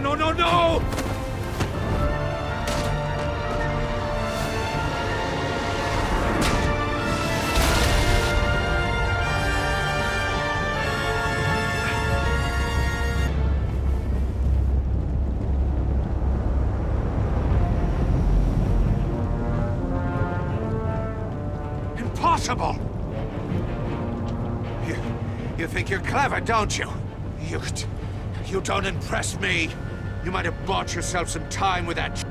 No, no, no, no! Impossible! You think you're clever, don't you? You don't impress me. You might have bought yourself some time with that.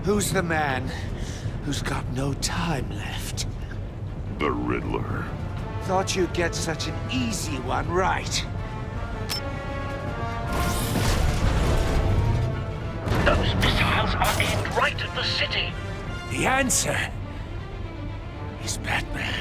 Who's the man who's got no time left? The Riddler. Thought you'd get such an easy one right. Those missiles are aimed right at the city. The answer is Batman.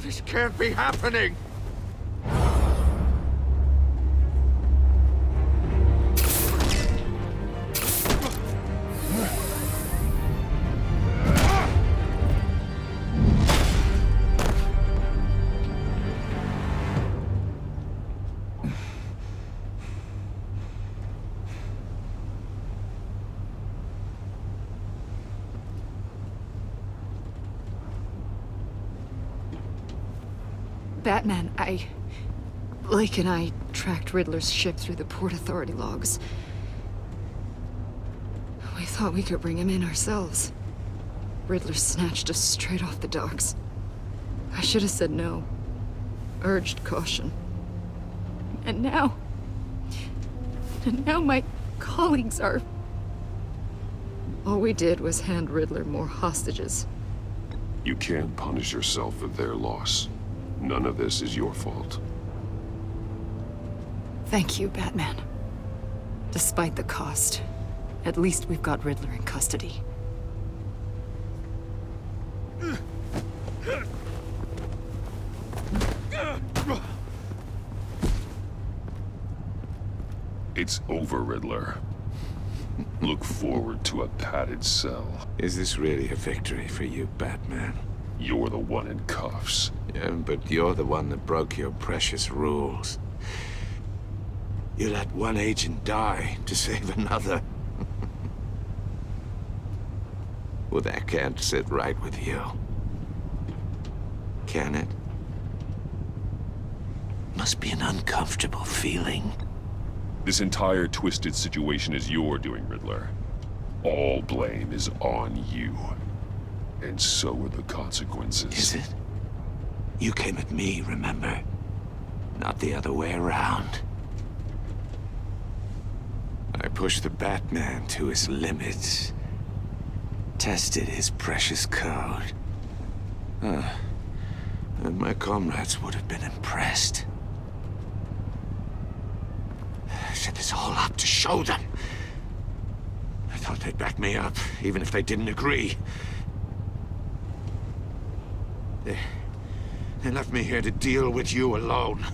This can't be happening! Batman, Blake and I tracked Riddler's ship through the Port Authority logs. We thought we could bring him in ourselves. Riddler snatched us straight off the docks. I should have said no. Urged caution. And now my colleagues are... All we did was hand Riddler more hostages. You can't punish yourself for their loss. None of this is your fault. Thank you, Batman. Despite the cost, at least we've got Riddler in custody. It's over, Riddler. Look forward to a padded cell. Is this really a victory for you, Batman? You're the one in cuffs. Yeah, but you're the one that broke your precious rules. You let one agent die to save another. Well, that can't sit right with you. Can it? Must be an uncomfortable feeling. This entire twisted situation is your doing, Riddler. All blame is on you. And so are the consequences. Is it? You came at me, remember? Not the other way around. I pushed the Batman to his limits. Tested his precious code. And my comrades would have been impressed. I set this all up to show them. I thought they'd back me up, even if they didn't agree. They left me here to deal with you alone.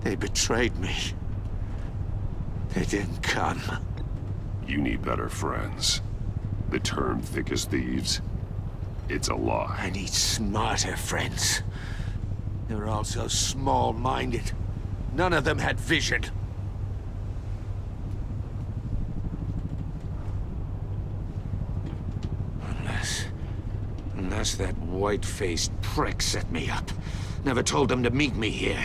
They betrayed me. They didn't come. You need better friends. The term thick as thieves, it's a lie. I need smarter friends. They were all so small-minded. None of them had vision. Because that white-faced prick set me up. Never told them to meet me here.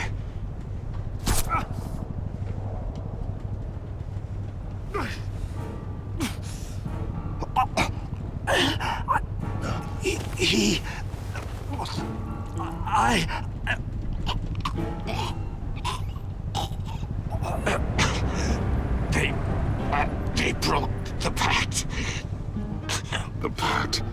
They broke the pact. The pact?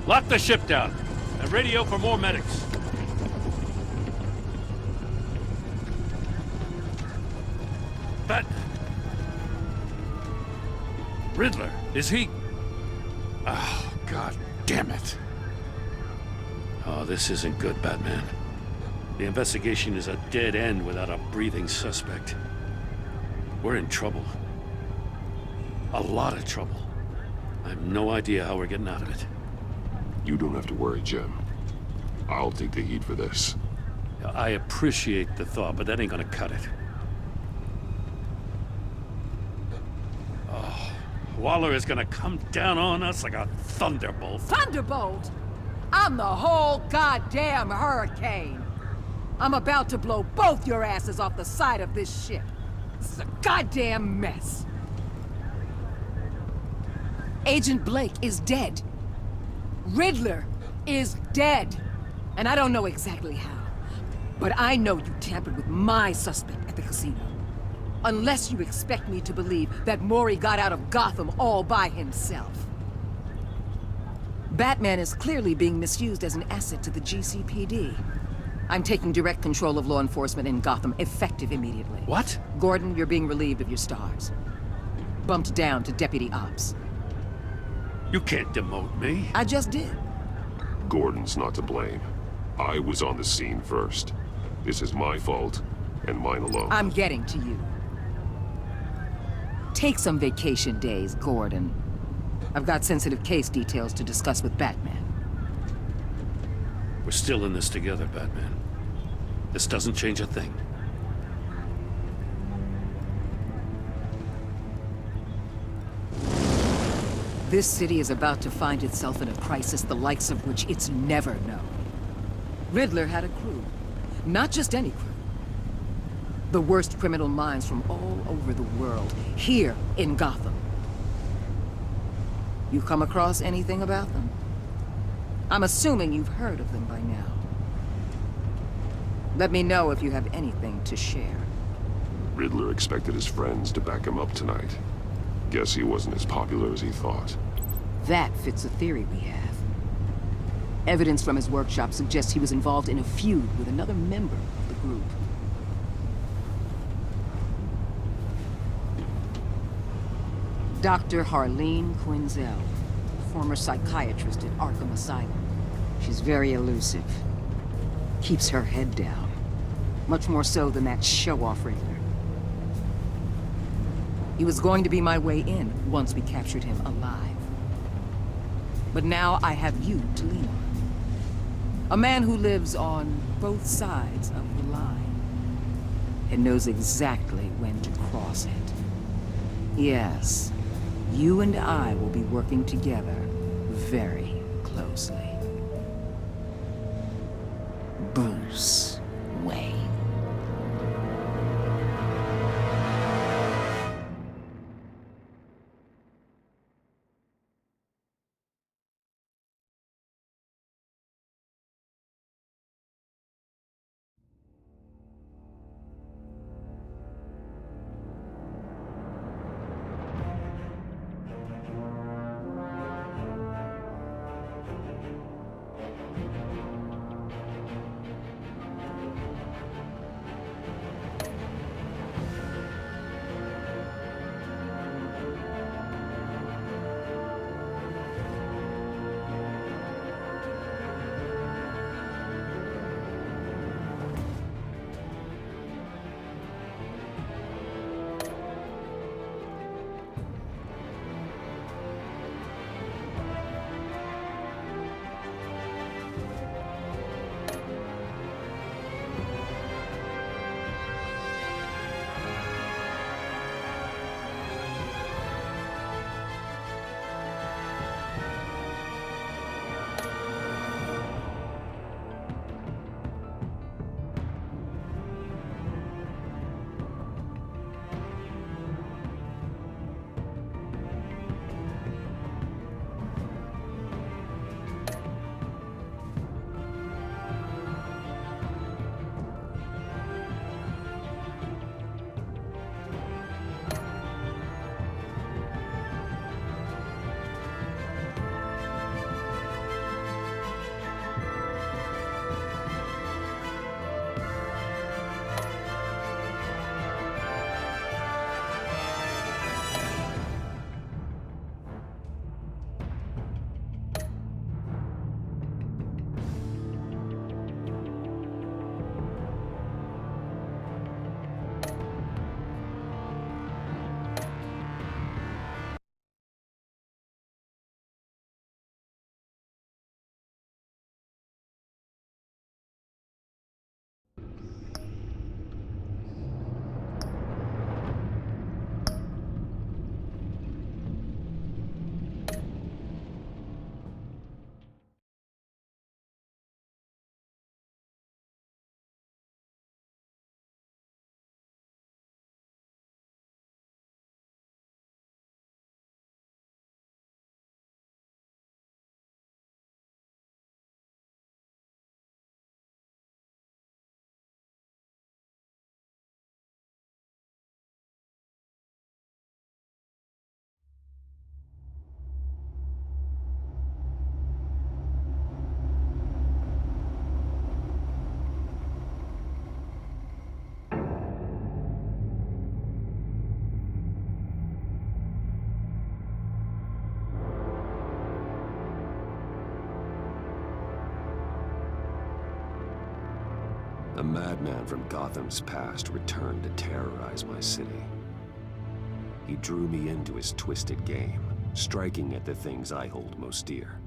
Lock the ship down, and radio for more medics. But... Riddler, is he... Oh, God damn it. Oh, this isn't good, Batman. The investigation is a dead end without a breathing suspect. We're in trouble. A lot of trouble. I have no idea how we're getting out of it. You don't have to worry, Jim. I'll take the heat for this. I appreciate the thought, but that ain't gonna cut it. Oh, Waller is gonna come down on us like a thunderbolt. Thunderbolt? I'm the whole goddamn hurricane. I'm about to blow both your asses off the side of this ship. This is a goddamn mess. Agent Blake is dead. Riddler is dead. And I don't know exactly how. But I know you tampered with my suspect at the casino. Unless you expect me to believe that Maury got out of Gotham all by himself. Batman is clearly being misused as an asset to the GCPD. I'm taking direct control of law enforcement in Gotham, effective immediately. What? Gordon, you're being relieved of your stars. Bumped down to Deputy Ops. You can't demote me. I just did. Gordon's not to blame. I was on the scene first. This is my fault, and mine alone. I'm getting to you. Take some vacation days, Gordon. I've got sensitive case details to discuss with Batman. We're still in this together, Batman. This doesn't change a thing. This city is about to find itself in a crisis the likes of which it's never known. Riddler had a crew. Not just any crew. The worst criminal minds from all over the world, here in Gotham. You come across anything about them? I'm assuming you've heard of them by now. Let me know if you have anything to share. Riddler expected his friends to back him up tonight. Guess he wasn't as popular as he thought. That fits a theory we have. Evidence from his workshop suggests he was involved in a feud with another member of the group. Dr. Harleen Quinzel, former psychiatrist at Arkham Asylum. She's very elusive. Keeps her head down. Much more so than that show-off Riddler. He was going to be my way in once we captured him alive. But now I have you to lean on. A man who lives on both sides of the line. And knows exactly when to cross it. Yes, you and I will be working together very closely. Bruce Wayne. A madman from Gotham's past returned to terrorize my city. He drew me into his twisted game, striking at the things I hold most dear.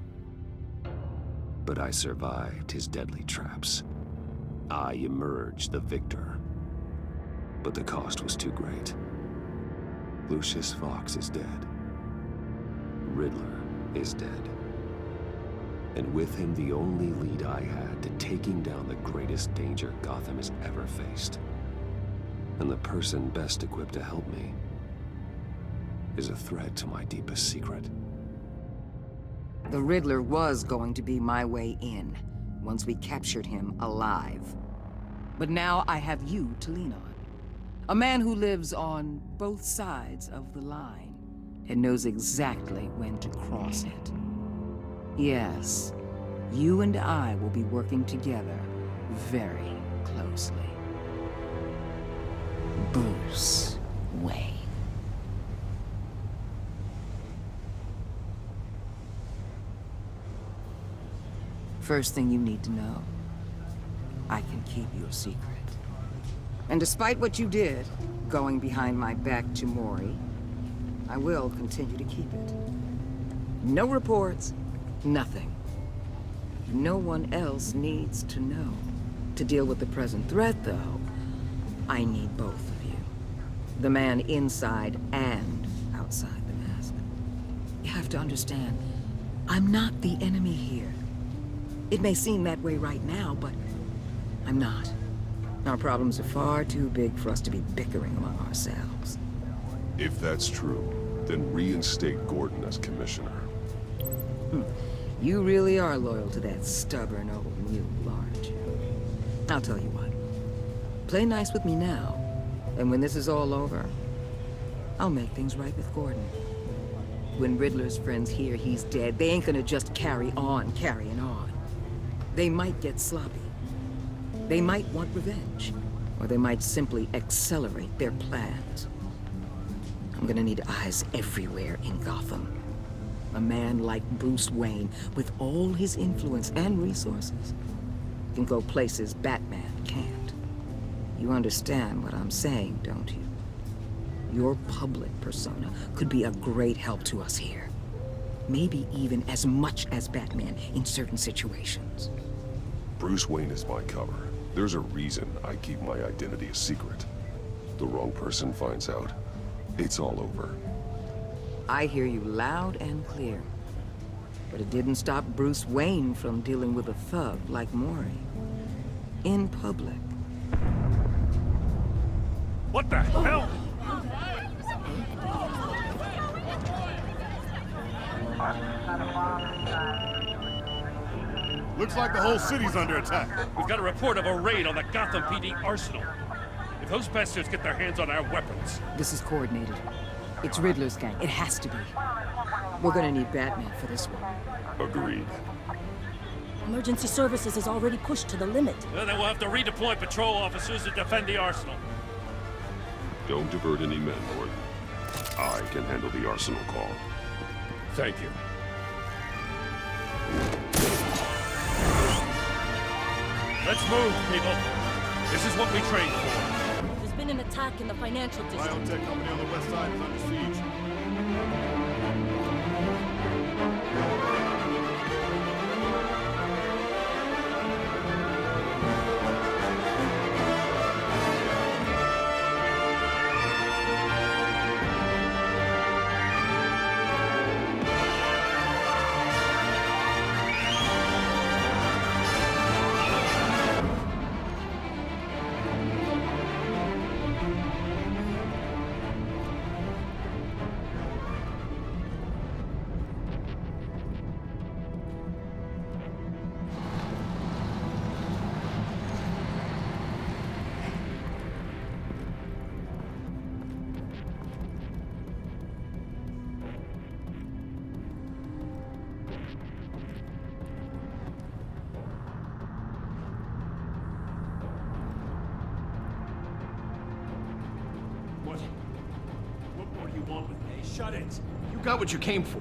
But I survived his deadly traps. I emerged the victor. But the cost was too great. Lucius Fox is dead. Riddler is dead. And with him, the only lead I had to taking down the greatest danger Gotham has ever faced. And the person best equipped to help me is a threat to my deepest secret. The Riddler was going to be my way in, once we captured him alive. But now I have you to lean on. A man who lives on both sides of the line and knows exactly when to cross it. Yes, you and I will be working together very closely. Bruce Wayne. First thing you need to know, I can keep your secret. And despite what you did, going behind my back to Mori, I will continue to keep it. No reports, nothing. No one else needs to know. To deal with the present threat, though, I need both of you. The man inside and outside the mask. You have to understand, I'm not the enemy here. It may seem that way right now, but I'm not. Our problems are far too big for us to be bickering among ourselves. If that's true, then reinstate Gordon as commissioner. You really are loyal to that stubborn old mule, aren't you? I'll tell you what. Play nice with me now, and when this is all over, I'll make things right with Gordon. When Riddler's friends hear he's dead, they ain't gonna just carry on carrying on. They might get sloppy. They might want revenge, or they might simply accelerate their plans. I'm gonna need eyes everywhere in Gotham. A man like Bruce Wayne, with all his influence and resources, can go places Batman can't. You understand what I'm saying, don't you? Your public persona could be a great help to us here. Maybe even as much as Batman in certain situations. Bruce Wayne is my cover. There's a reason I keep my identity a secret. The wrong person finds out, it's all over. I hear you loud and clear. But it didn't stop Bruce Wayne from dealing with a thug like Mori. In public. What the hell? Looks like the whole city's under attack. We've got a report of a raid on the Gotham PD arsenal. If those bastards get their hands on our weapons... This is coordinated. It's Riddler's gang. It has to be. We're gonna need Batman for this one. Agreed. Emergency services is already pushed to the limit. Well, then we'll have to redeploy patrol officers to defend the arsenal. Don't divert any men, Gordon. I can handle the arsenal call. Thank you. Let's move, people. This is what we trained for. There's been an attack in the financial district. Biotech company on the west side is under siege. Shut it. You got what you came for.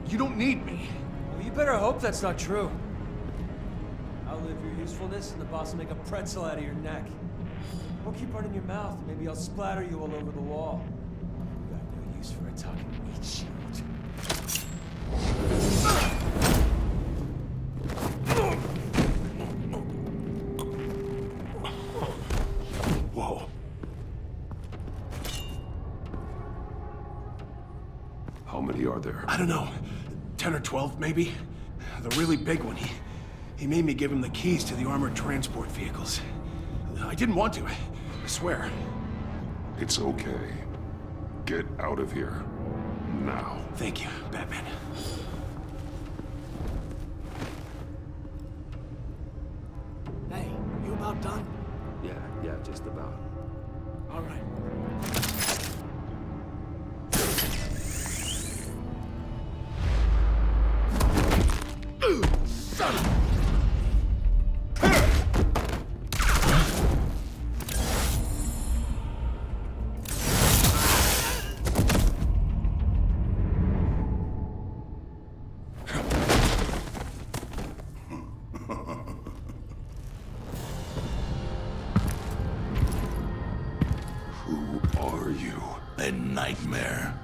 You don't need me. Well, you better hope that's not true. I'll outlive your usefulness, and the boss will make a pretzel out of your neck. Or keep running your mouth, and maybe I'll splatter you all over the wall. You got no use for a talking meat shield. Whoa. How many are there? I don't know. 10 or 12, maybe? The really big one, he made me give him the keys to the armored transport vehicles. I didn't want to, I swear. It's okay. Get out of here. Now. Thank you, Batman. Hey, you about done? Yeah, just about. All right. Son of Who are you? A nightmare,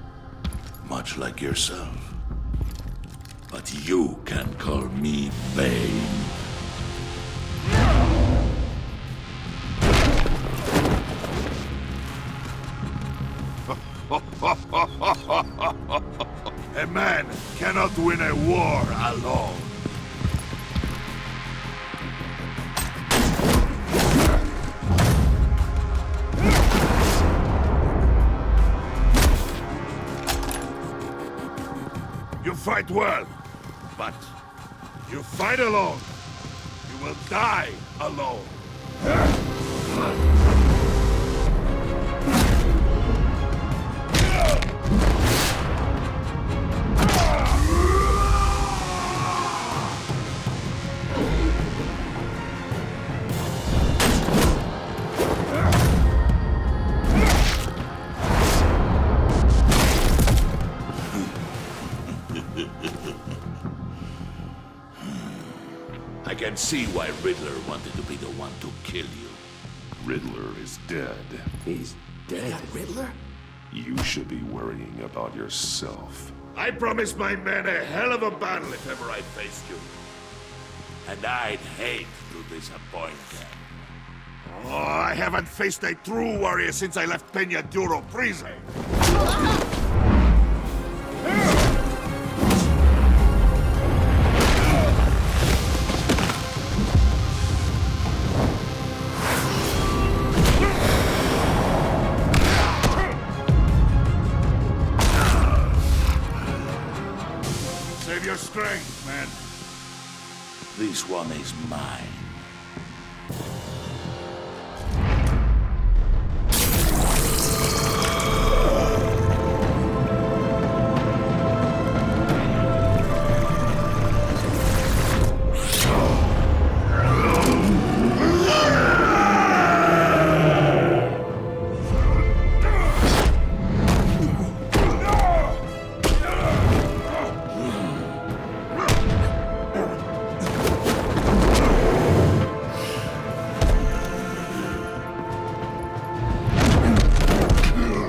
much like yourself. But you can call me Feind. A man cannot win a war alone. You fight well, but you fight alone. You will die alone. I can see why Riddler wanted to be the one to kill you. Riddler is dead. He's dead. Riddler? You should be worrying about yourself. I promised my men a hell of a battle if ever I faced you. And I'd hate to disappoint them. Oh, I haven't faced a true warrior since I left Peña Duro prison. Save your strength, man. This one is mine.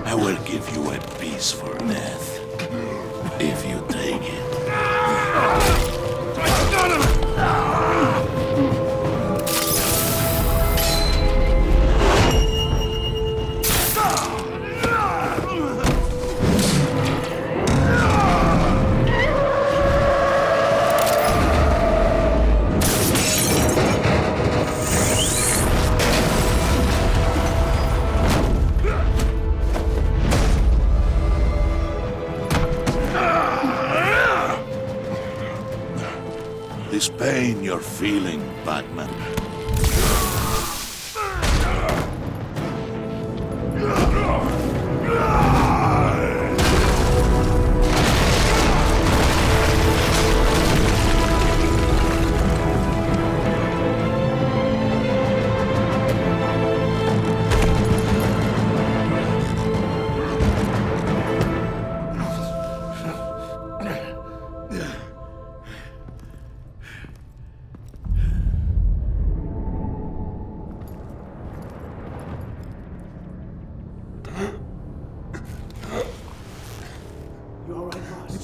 I will give you a piece for death, if you take it. This pain you're feeling, Batman.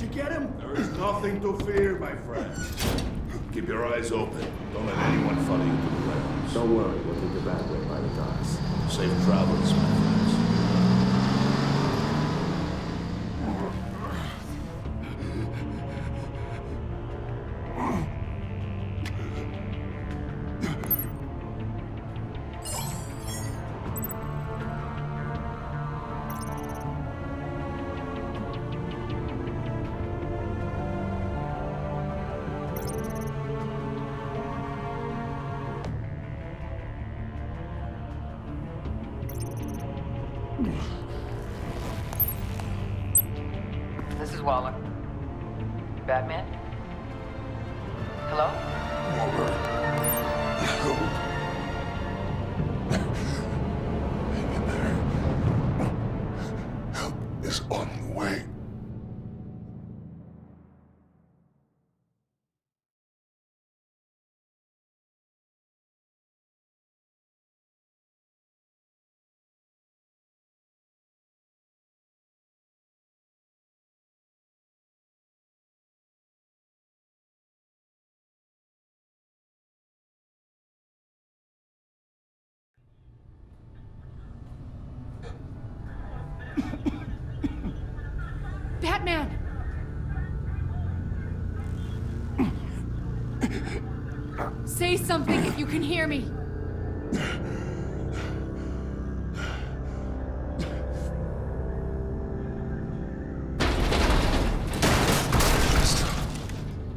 you get him? There is nothing to fear, my friend. Keep your eyes open. Don't let anyone follow you to the rails. Don't worry, we'll take the back way by the docks. Safe travels, my friends. This is Waller. Batman? Hello? Waller. Help. Hang in there. Help is on the way. Batman! Say something if you can hear me.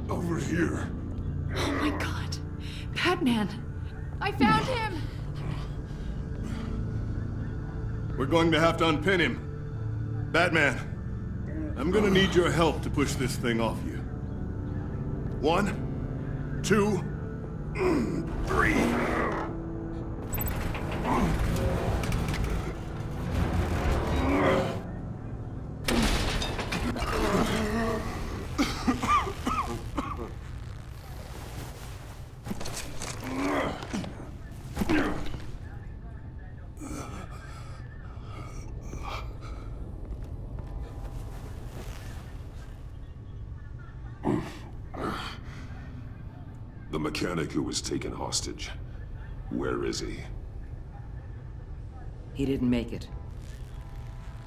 Over here. Oh my God. Batman! I found him! We're going to have to unpin him. Batman, I'm gonna need your help to push this thing off you. 1, 2, 3. The mechanic who was taken hostage. Where is he? He didn't make it.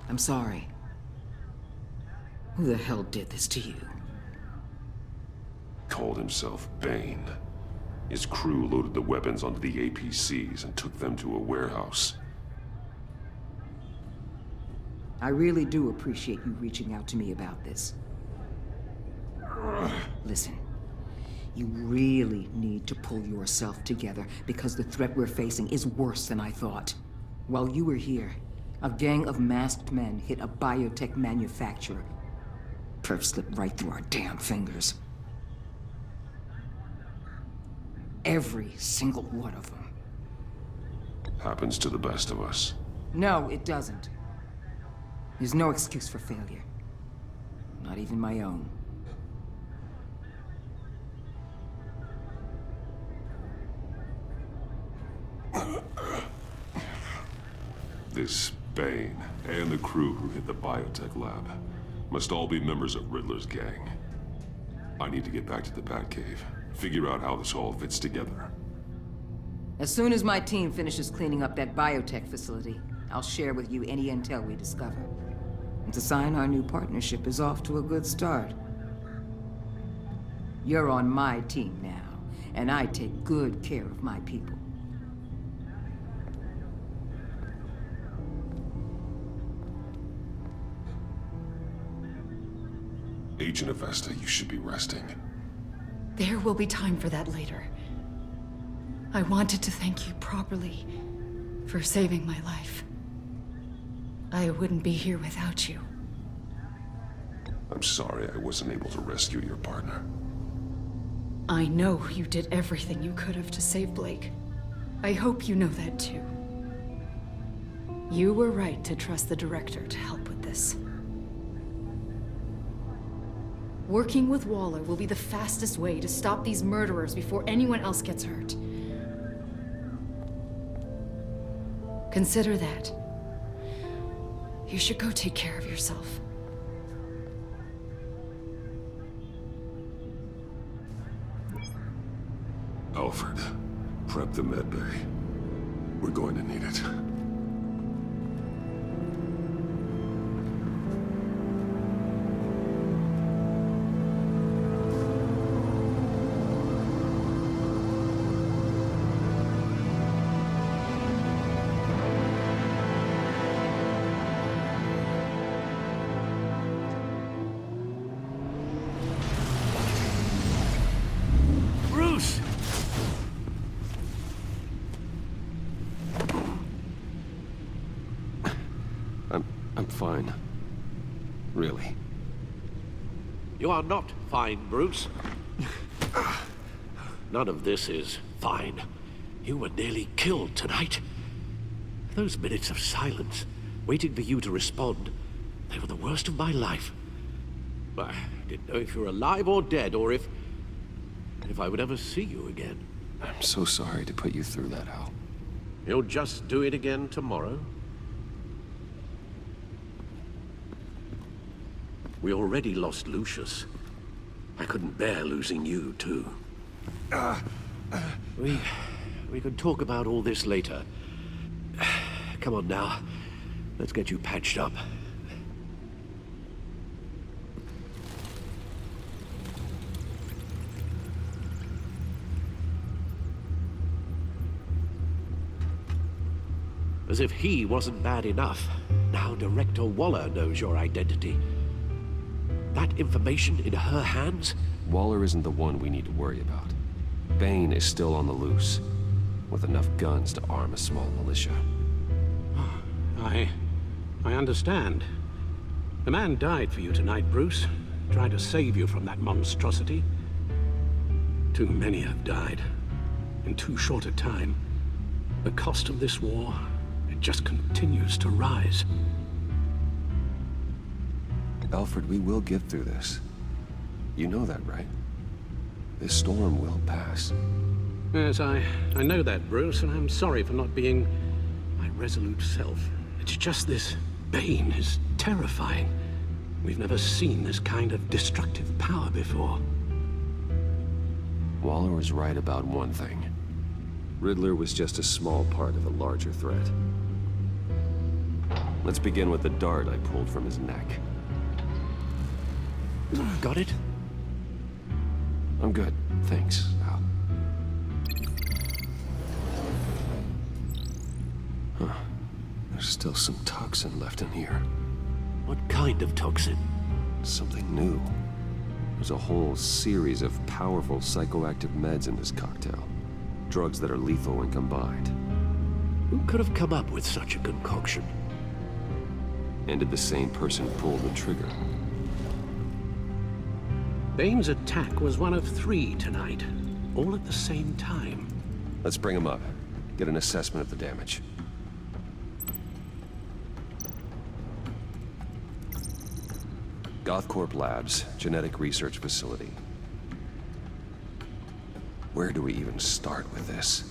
I'm sorry. Who the hell did this to you? Called himself Bane. His crew loaded the weapons onto the APCs and took them to a warehouse. I really do appreciate you reaching out to me about this. Listen, you really need to pull yourself together because the threat we're facing is worse than I thought. While you were here, a gang of masked men hit a biotech manufacturer. Perf slipped right through our damn fingers. Every single one of them. Happens to the best of us. No, it doesn't. There's no excuse for failure. Not even my own. This Bane and the crew who hit the biotech lab must all be members of Riddler's gang. I need to get back to the Batcave, figure out how this all fits together. As soon as my team finishes cleaning up that biotech facility, I'll share with you any intel we discover. And to sign our new partnership is off to a good start. You're on my team now, and I take good care of my people. Agent Avesta, you should be resting. There will be time for that later. I wanted to thank you properly for saving my life. I wouldn't be here without you. I'm sorry I wasn't able to rescue your partner. I know you did everything you could have to save Blake. I hope you know that too. You were right to trust the director to help with this. Working with Waller will be the fastest way to stop these murderers before anyone else gets hurt. Consider that. You should go take care of yourself. Alfred, prep the med bay. We're going to need it. Bruce! I'm fine. Really. You are not fine, Bruce. None of this is fine. You were nearly killed tonight. Those minutes of silence, waiting for you to respond, they were the worst of my life. I didn't know if you were alive or dead, or if I would ever see you again. I'm so sorry to put you through that, Al. You'll just do it again tomorrow? We already lost Lucius. I couldn't bear losing you, too. We could talk about all this later. Come on now. Let's get you patched up. As if he wasn't bad enough, now Director Waller knows your identity. That information in her hands? Waller isn't the one we need to worry about. Bane is still on the loose, with enough guns to arm a small militia. I understand. The man died for you tonight, Bruce. Tried to save you from that monstrosity. Too many have died. In too short a time. The cost of this war, it just continues to rise. Alfred, we will get through this. You know that, right? This storm will pass. Yes, I know that, Bruce, and I'm sorry for not being my resolute self. It's just this Bane is terrifying. We've never seen this kind of destructive power before. Waller was right about one thing. Riddler was just a small part of a larger threat. Let's begin with the dart I pulled from his neck. Got it? I'm good, thanks, Al. Huh. There's still some toxin left in here. What kind of toxin? Something new. There's a whole series of powerful psychoactive meds in this cocktail. Drugs that are lethal when combined. Who could have come up with such a concoction? And did the same person pull the trigger? Bane's attack was one of 3 tonight, all at the same time. Let's bring him up. Get an assessment of the damage. Gothcorp Labs, genetic research facility. Where do we even start with this?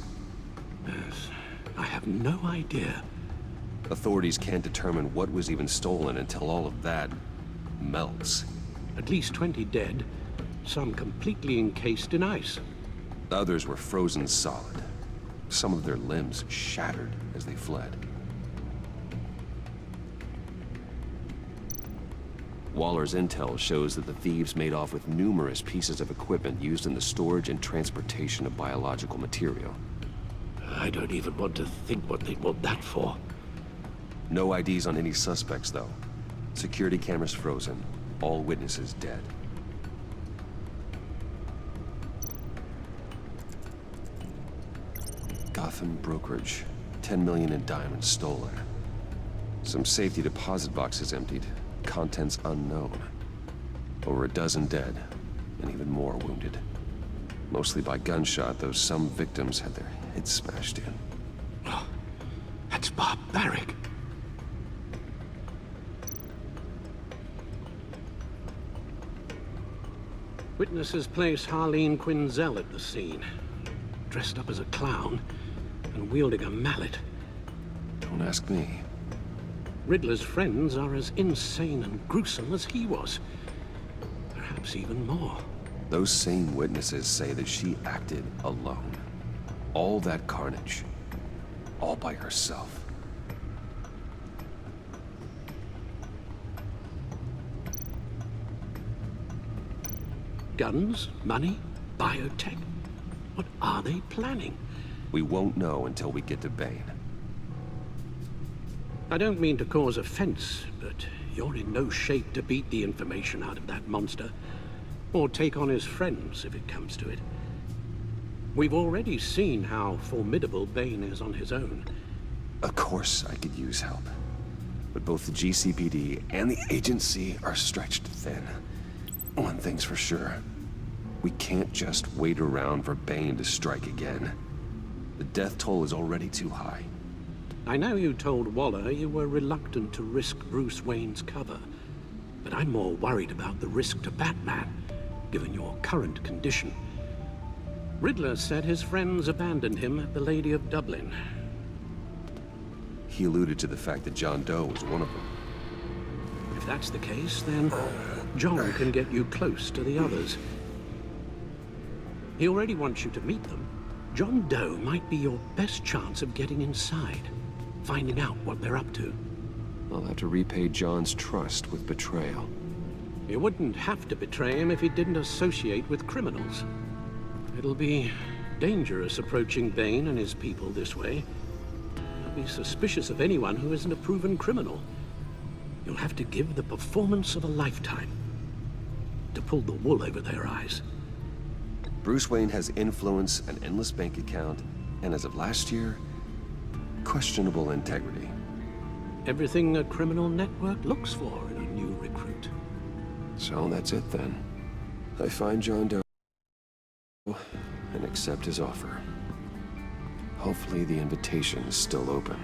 Yes, I have no idea. Authorities can't determine what was even stolen until all of that melts. At least 20 dead, some completely encased in ice. Others were frozen solid. Some of their limbs shattered as they fled. Waller's intel shows that the thieves made off with numerous pieces of equipment used in the storage and transportation of biological material. I don't even want to think what they'd want that for. No IDs on any suspects, though. Security cameras frozen. All witnesses dead. Gotham brokerage. 10 million in diamonds stolen. Some safety deposit boxes emptied. Contents unknown. Over a dozen dead, and even more wounded. Mostly by gunshot, though some victims had their heads smashed in. Oh, that's barbaric. Witnesses place Harleen Quinzel at the scene, dressed up as a clown and wielding a mallet. Don't ask me. Riddler's friends are as insane and gruesome as he was. Perhaps even more. Those same witnesses say that she acted alone. All that carnage, all by herself. Guns, money, biotech. What are they planning? We won't know until we get to Bane. I don't mean to cause offense, but you're in no shape to beat the information out of that monster, or take on his friends if it comes to it. We've already seen how formidable Bane is on his own. Of course I could use help. But both the GCPD and the agency are stretched thin. One thing's for sure. We can't just wait around for Bane to strike again. The death toll is already too high. I know you told Waller you were reluctant to risk Bruce Wayne's cover, but I'm more worried about the risk to Batman, given your current condition. Riddler said his friends abandoned him at the Lady of Dublin. He alluded to the fact that John Doe was one of them. If that's the case, then John can get you close to the others. He already wants you to meet them. John Doe might be your best chance of getting inside, finding out what they're up to. I'll have to repay John's trust with betrayal. You wouldn't have to betray him if he didn't associate with criminals. It'll be dangerous approaching Bane and his people this way. They'll be suspicious of anyone who isn't a proven criminal. You'll have to give the performance of a lifetime to pull the wool over their eyes. Bruce Wayne has influence, an endless bank account, and as of last year, questionable integrity. Everything a criminal network looks for in a new recruit. So that's it then. I find John Doe and accept his offer. Hopefully the invitation is still open.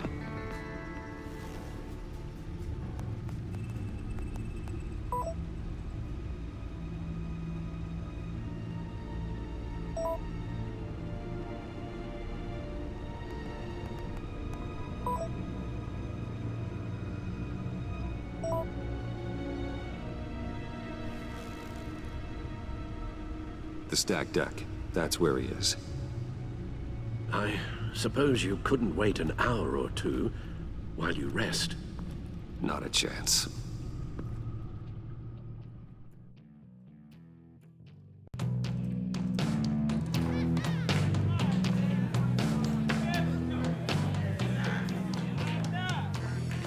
The stacked deck. That's where he is. I suppose you couldn't wait an hour or two while you rest. Not a chance.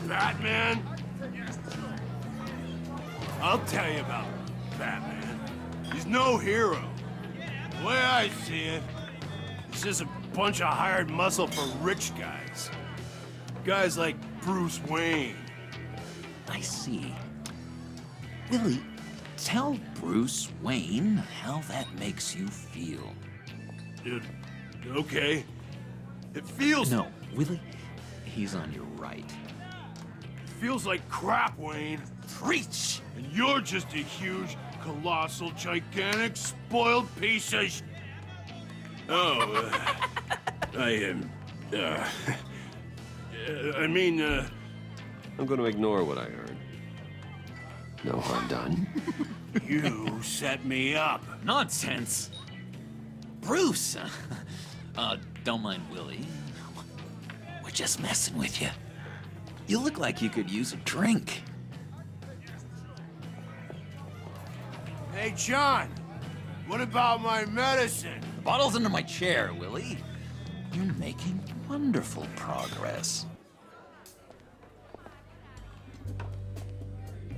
Batman? I'll tell you about Batman. He's no hero. The way I see it, he's just a bunch of hired muscle for rich guys. Guys like Bruce Wayne. I see. Willie, tell Bruce Wayne how that makes you feel. Okay. It feels... No, Willie, he's on your right. It feels like crap, Wayne. Preach! And you're just a huge, colossal, gigantic, spoiled piece of sh... Oh, I am... I mean, I'm going to ignore what I heard. No harm done. You set me up. Nonsense! Bruce! Don't mind Willie. We're just messing with you. You look like you could use a drink. Hey, John. What about my medicine? The bottle's under my chair, Willie. You're making wonderful progress.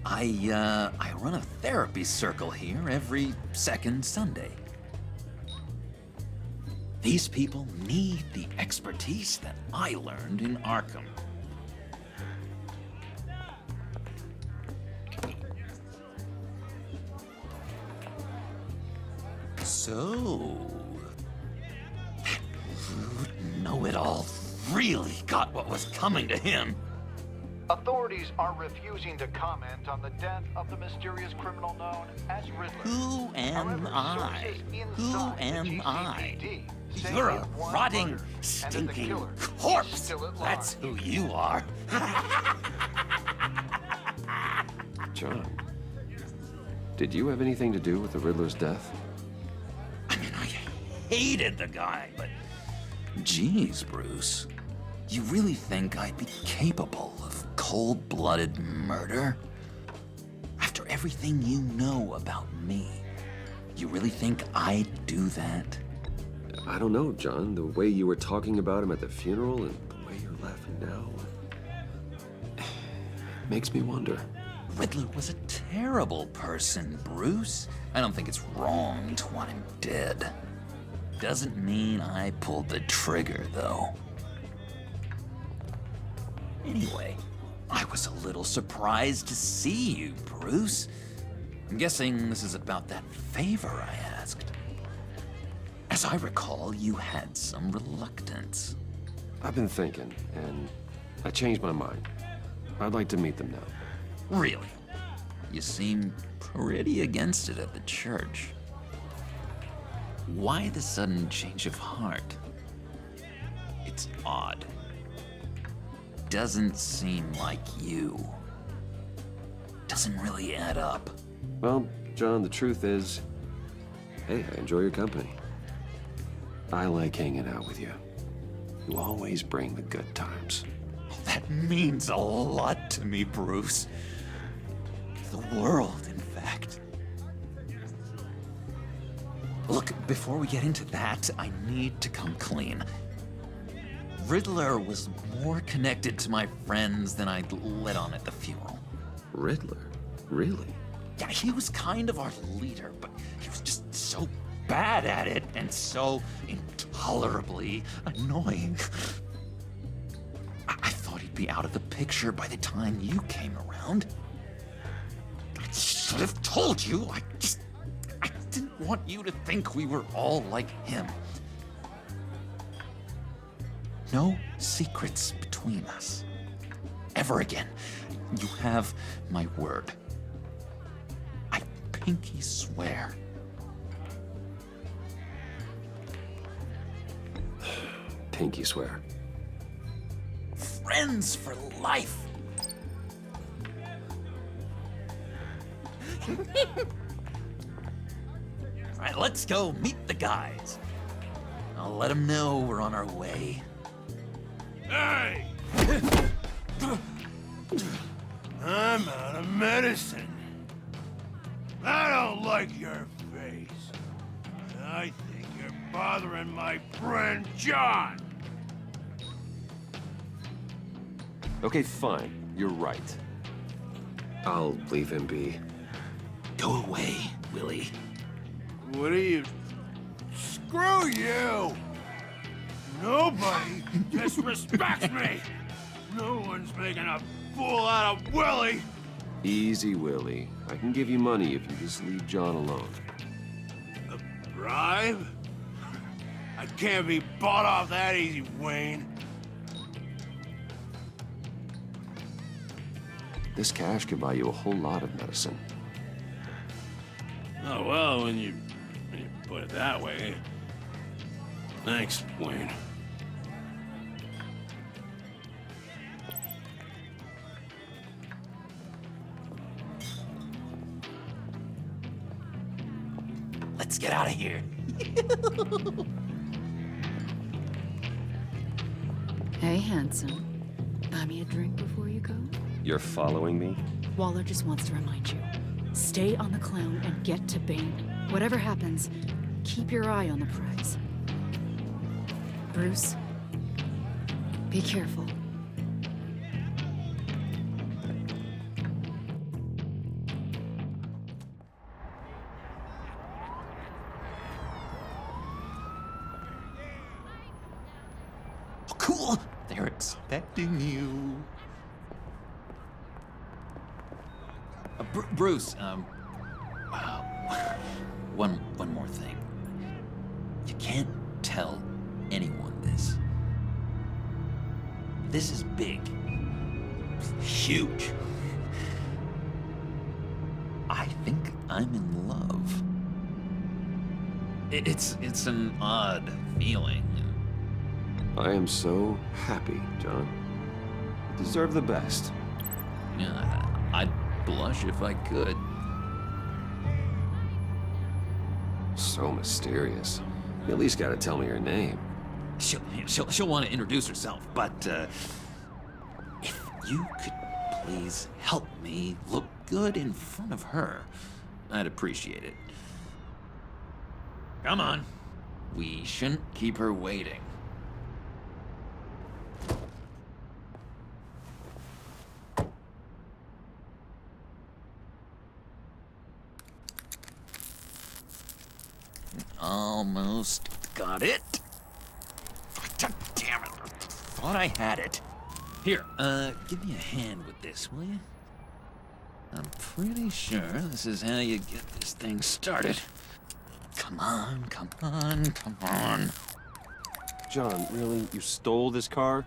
I run a therapy circle here every second Sunday. These people need the expertise that I learned in Arkham. So, that rude know-it-all really got what was coming to him. Authorities are refusing to comment on the death of the mysterious criminal known as Riddler. Who am I? Who am I? You're a rotting, stinking corpse. That's who you are. John, did you have anything to do with the Riddler's death? I mean, I hated the guy, but Jeez, Bruce. You really think I'd be capable of cold-blooded murder? After everything you know about me, you really think I'd do that? I don't know, John. The way you were talking about him at the funeral and the way you're laughing now... makes me wonder. Riddler was a terrible person, Bruce. I don't think it's wrong to want him dead. Doesn't mean I pulled the trigger, though. Anyway, I was a little surprised to see you, Bruce. I'm guessing this is about that favor I asked. As I recall, you had some reluctance. I've been thinking, and I changed my mind. I'd like to meet them now. Really? You seem pretty against it at the church. Why the sudden change of heart? It's odd. Doesn't seem like you. Doesn't really add up. Well, John, the truth is, hey, I enjoy your company. I like hanging out with you. You always bring the good times. That means a lot to me, Bruce. The world, in fact. Look, before we get into that, I need to come clean. Riddler was more connected to my friends than I'd let on at the funeral. Riddler? Really? Yeah, he was kind of our leader, but he was just so bad at it and so intolerably annoying. I thought he'd be out of the picture by the time you came around. I should have told you. I didn't want you to think we were all like him. No secrets between us. Ever again. You have my word. I pinky swear. Pinky swear. Friends for life. All right, let's go meet the guys. I'll let them know we're on our way. Hey! I'm out of medicine. I don't like your face. I think you're bothering my friend John. Okay, fine. You're right. I'll leave him be. Go away, Willie. What are you... Screw you! Nobody disrespects me! No one's making a fool out of Willie! Easy, Willie. I can give you money if you just leave John alone. A bribe? I can't be bought off that easy, Wayne. This cash could buy you a whole lot of medicine. Oh, well, when you put it that way. Thanks, Wayne. Let's get out of here. Hey, handsome. Buy me a drink before you go? You're following me? Waller just wants to remind you. Stay on the clown and get to Bane. Whatever happens, keep your eye on the prize. Bruce, be careful. Oh, cool. They're expecting you. Bruce, one more thing. You can't tell anyone this. This is big. Huge. I think I'm in love. It's an odd feeling. I am so happy, John. You deserve the best. Yeah, I'd blush if I could. So mysterious. You at least gotta tell me your name. She'll want to introduce herself, but if you could please help me look good in front of her, I'd appreciate it. Come on. We shouldn't keep her waiting. Almost got it. Damn it. Thought I had it. Here, give me a hand with this, will you? I'm pretty sure this is how you get this thing started. Come on, come on, come on. John, really? You stole this car?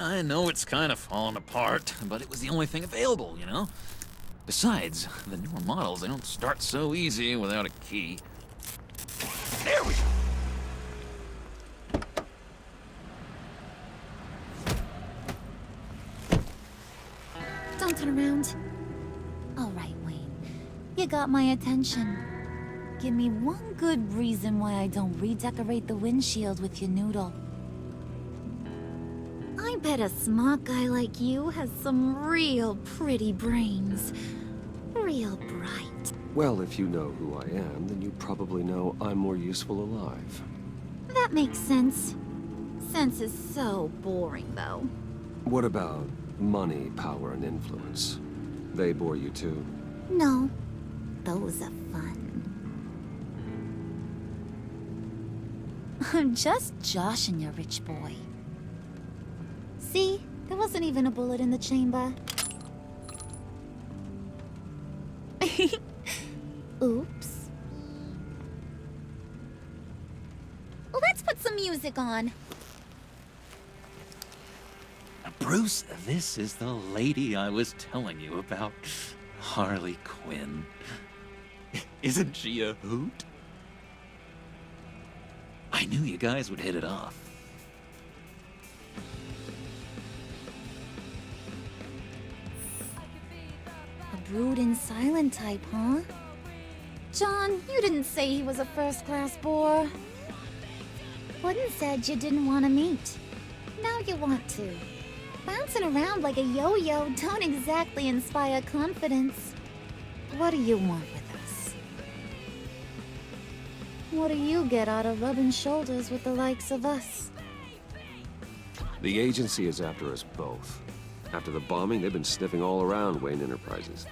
I know it's kind of falling apart, but it was the only thing available, you know? Besides, the newer models, they don't start so easy without a key. There we go. Don't turn around. All right, Wayne. You got my attention. Give me one good reason why I don't redecorate the windshield with your noodle. I bet a smart guy like you has some real pretty brains. Real bright. Well, if you know who I am, then you probably know I'm more useful alive. That makes sense. Sense is so boring, though. What about money, power, and influence? They bore you too? No. Those are fun. I'm just joshing you, rich boy. See? There wasn't even a bullet in the chamber. Oops. Let's put some music on. Bruce, this is the lady I was telling you about. Harley Quinn. Isn't she a hoot? I knew you guys would hit it off. A brooding, silent type, huh? John, you didn't say he was a first-class bore. Wooden said you didn't want to meet. Now you want to. Bouncing around like a yo-yo don't exactly inspire confidence. What do you want with us? What do you get out of rubbing shoulders with the likes of us? The agency is after us both. After the bombing, they've been sniffing all around Wayne Enterprises.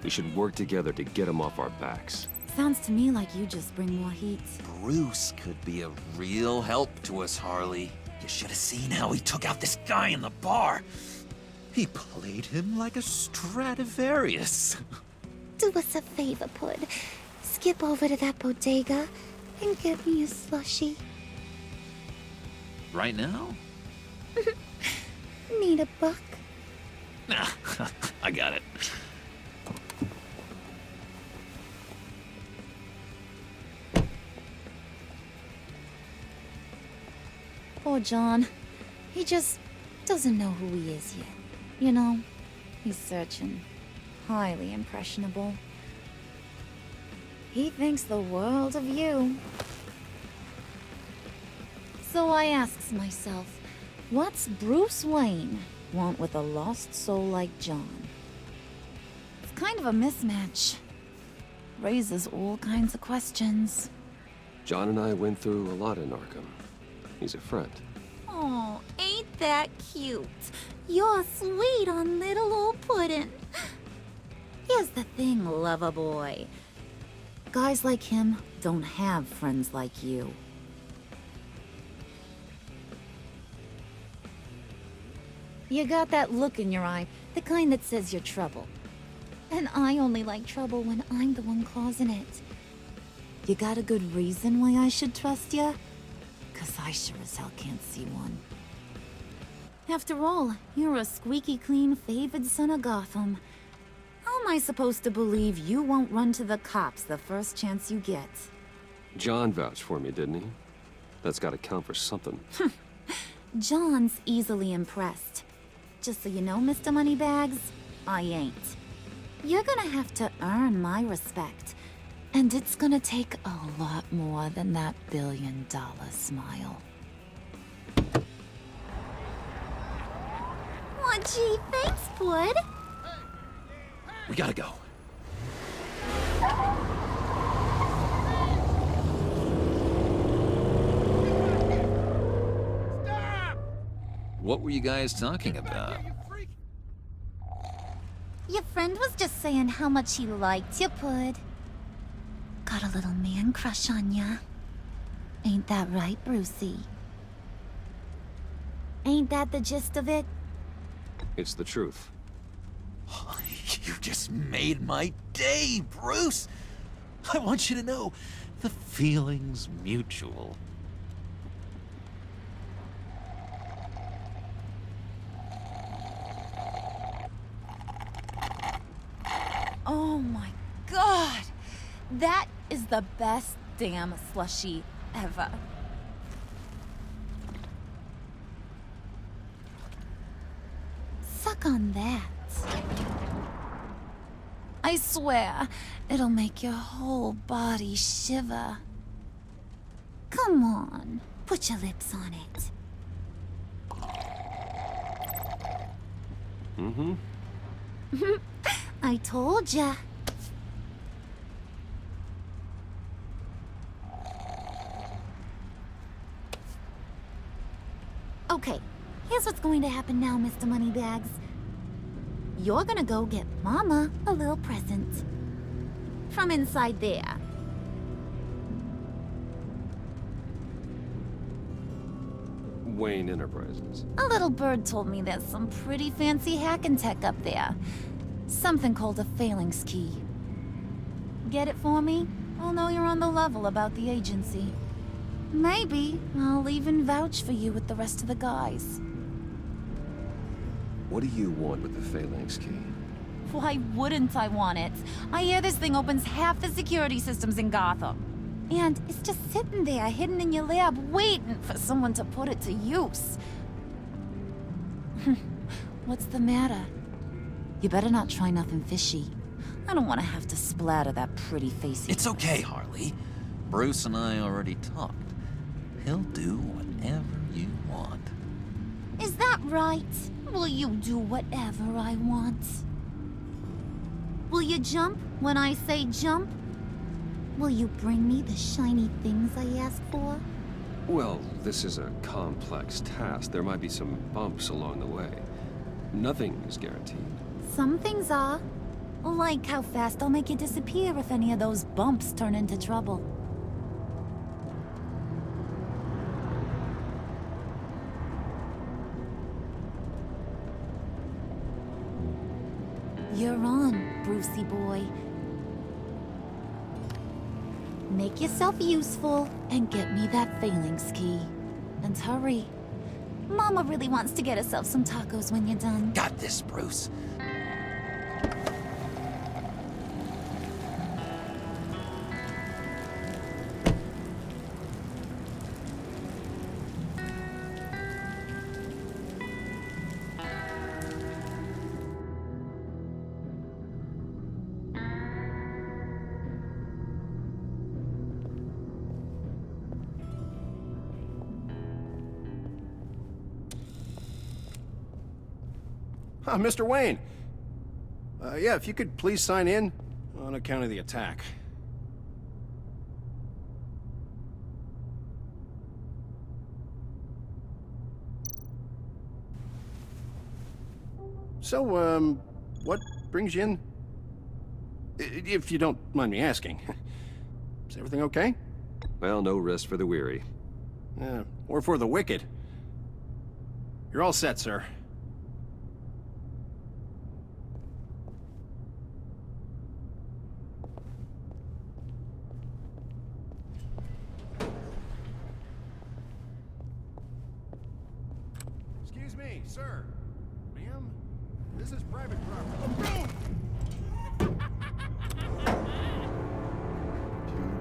We should work together to get them off our backs. Sounds to me like you just bring more heat. Bruce could be a real help to us, Harley. You should have seen how he took out this guy in the bar. He played him like a Stradivarius. Do us a favor, Pud. Skip over to that bodega and get me a slushie. Right now? Need a buck? Nah, I got it. Poor John. He just doesn't know who he is yet. You know, he's searching. Highly impressionable. He thinks the world of you. So I asks myself, what's Bruce Wayne want with a lost soul like John? It's kind of a mismatch. Raises all kinds of questions. John and I went through a lot in Arkham. He's a friend. Oh, ain't that cute? You're sweet on little old puddin'. Here's the thing, lover boy. Guys like him don't have friends like you. You got that look in your eye, the kind that says you're trouble. And I only like trouble when I'm the one causing it. You got a good reason why I should trust you? 'Cause I sure as hell can't see one. After all, you're a squeaky clean favored son of Gotham. How am I supposed to believe you won't run to the cops the first chance you get? John vouched for me, didn't he? That's gotta count for something. John's easily impressed. Just so you know, Mr. Moneybags, I ain't. You're gonna have to earn my respect. And it's gonna take a lot more than that billion-dollar smile. Aw, gee, thanks, bud. We gotta go. What were you guys talking about? Your friend was just saying how much he liked you, bud. Got a little man crush on ya. Ain't that right, Brucey? Ain't that the gist of it? It's the truth. You just made my day, Bruce! I want you to know, the feeling's mutual. Oh my god! That is the best damn slushie ever. Suck on that. I swear, it'll make your whole body shiver. Come on, put your lips on it. Mm-hmm. I told ya. Okay, here's what's going to happen now, Mr. Moneybags. You're gonna go get Mama a little present. From inside there. Wayne Enterprises. A little bird told me there's some pretty fancy hacking tech up there. Something called a phalanx key. Get it for me? I'll know you're on the level about the agency. Maybe I'll even vouch for you with the rest of the guys. What do you want with the phalanx key? Why wouldn't I want it? I hear this thing opens half the security systems in Gotham. And it's just sitting there, hidden in your lab, waiting for someone to put it to use. What's the matter? You better not try nothing fishy. I don't want to have to splatter that pretty face. It's okay, Harley. Bruce and I already talked. He'll do whatever you want. Is that right? Will you do whatever I want? Will you jump when I say jump? Will you bring me the shiny things I ask for? Well, this is a complex task. There might be some bumps along the way. Nothing is guaranteed. Some things are. Like how fast I'll make you disappear if any of those bumps turn into trouble. You're on, Brucey boy. Make yourself useful and get me that phalanx key. And hurry. Mama really wants to get herself some tacos when you're done. Got this, Bruce. Mr. Wayne. Yeah, if you could please sign in on account of the attack. So, what brings you in? If you don't mind me asking. Is everything okay? Well, no rest for the weary. Or for the wicked. You're all set, sir. Excuse me, sir. Ma'am, this is private property. You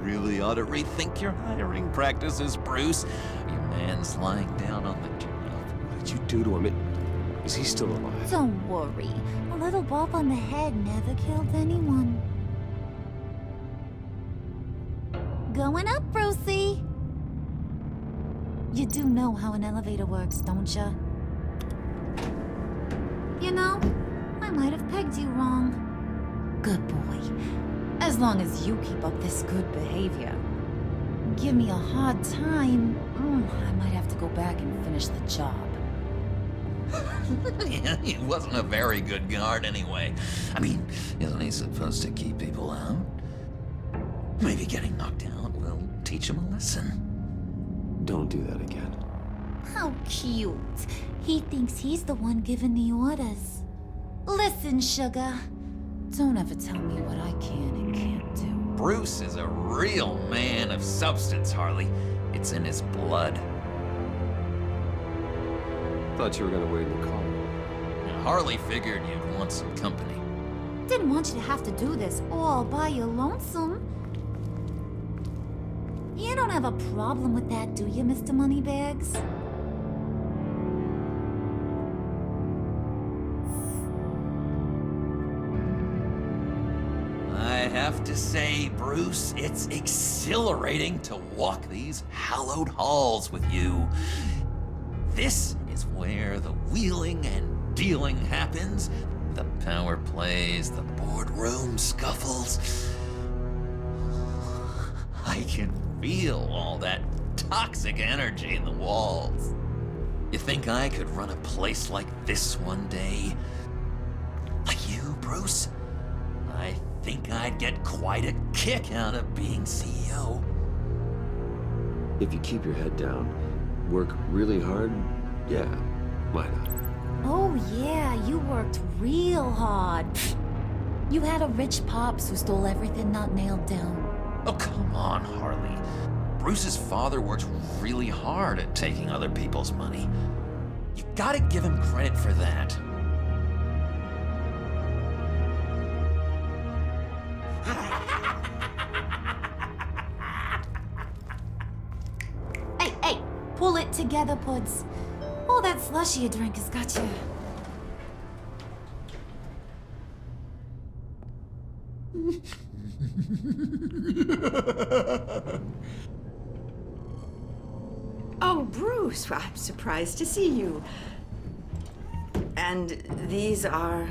really ought to rethink your hiring practices, Bruce. Your man's lying down on the job. What did you do to him? Is he still alive? Don't worry. A little bump on the head never killed anyone. Going up, Brucey. You do know how an elevator works, don't ya? You know, I might have pegged you wrong. Good boy. As long as you keep up this good behavior. Give me a hard time, I might have to go back and finish the job. Yeah, he wasn't a very good guard anyway. I mean, isn't he supposed to keep people out? Maybe getting knocked out will teach him a lesson. Don't do that again. How cute. He thinks he's the one giving the orders. Listen, sugar. Don't ever tell me what I can and can't do. Bruce is a real man of substance, Harley. It's in his blood. Thought you were gonna wait in the car. And Harley figured you'd want some company. Didn't want you to have to do this all by your lonesome. You don't have a problem with that, do you, Mr. Moneybags? I have to say, Bruce, it's exhilarating to walk these hallowed halls with you. This is where the wheeling and dealing happens. The power plays, the boardroom scuffles. I can feel all that toxic energy in the walls. You think I could run a place like this one day? Like you, Bruce? I think I'd get quite a kick out of being CEO. If you keep your head down, work really hard, yeah, why not? Oh yeah, you worked real hard. You had a rich pops who stole everything not nailed down. Oh, come on, Harley. Bruce's father worked really hard at taking other people's money. You gotta give him credit for that. Hey, pull it together, Puds. All that slushy you drink has got you. Oh, Bruce, I'm surprised to see you. And these are...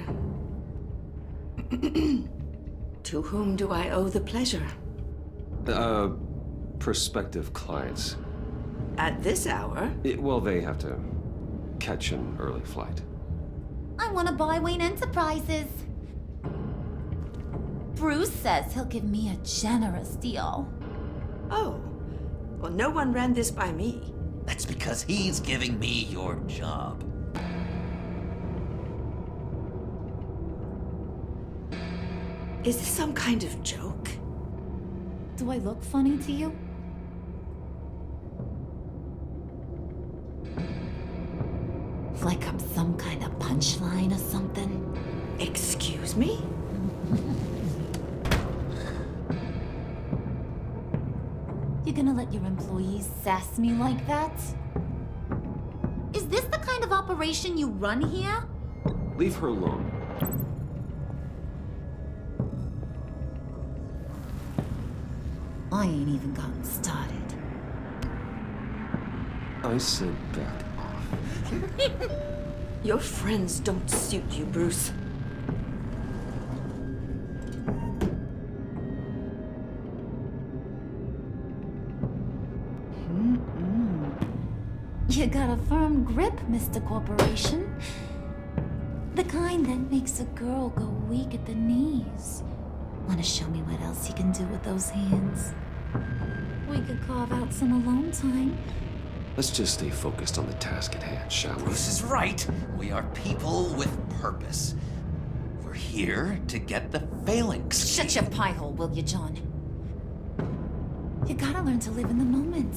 To whom do I owe the pleasure? Prospective clients. At this hour? Well, they have to catch an early flight. I want to buy Wayne Enterprises. Bruce says he'll give me a generous deal. Oh, well, no one ran this by me. That's because he's giving me your job. Is this some kind of joke? Do I look funny to you? Like I'm some kind of punchline or something? Excuse me? You're gonna let your employees sass me like that? Is this the kind of operation you run here? Leave her alone. I ain't even gotten started. I said back off. Your friends don't suit you, Bruce. You got a firm grip, Mr. Corporation. The kind that makes a girl go weak at the knees. Want to show me what else you can do with those hands? We could carve out some alone time. Let's just stay focused on the task at hand, shall we? Bruce is right. We are people with purpose. We're here to get the phalanx. Shut your pie hole, will you, John? You gotta learn to live in the moment.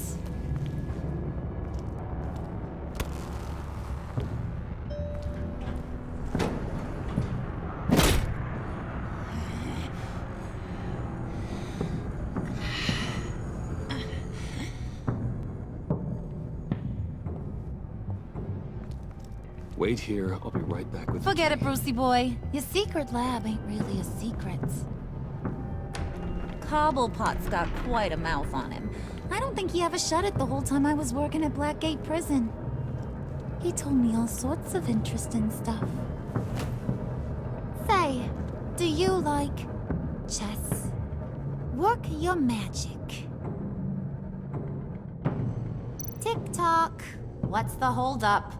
Wait here, I'll be right back with Forget it, Brucey boy. Your secret lab ain't really a secret. Cobblepot's got quite a mouth on him. I don't think he ever shut it the whole time I was working at Blackgate Prison. He told me all sorts of interesting stuff. Say, do you like chess? Work your magic. Tick-tock. What's the holdup?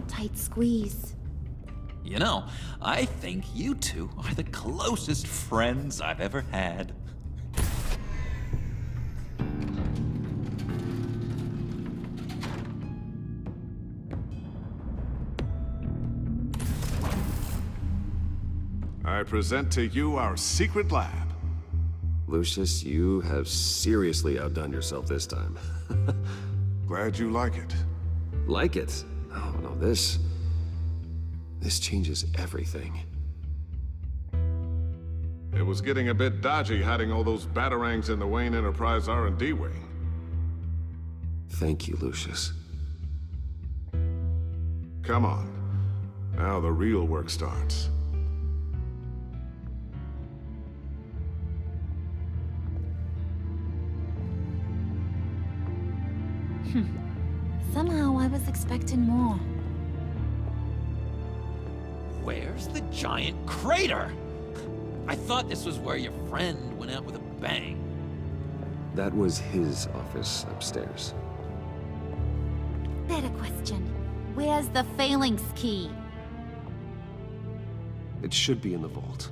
Tight squeeze. You know, I think you two are the closest friends I've ever had. I present to you our secret lab. Lucius, you have seriously outdone yourself this time. Glad you like it. Like it? Oh, no, this changes everything. It was getting a bit dodgy hiding all those batarangs in the Wayne Enterprise R&D wing. Thank you, Lucius. Come on. Now the real work starts. Somehow I was expecting more. Where's the giant crater? I thought this was where your friend went out with a bang. That was his office upstairs. Better question. Where's the phalanx key? It should be in the vault.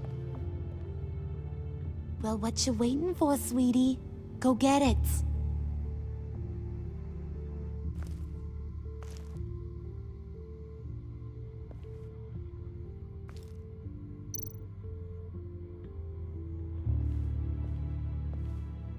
Well, what you waiting for, sweetie? Go get it.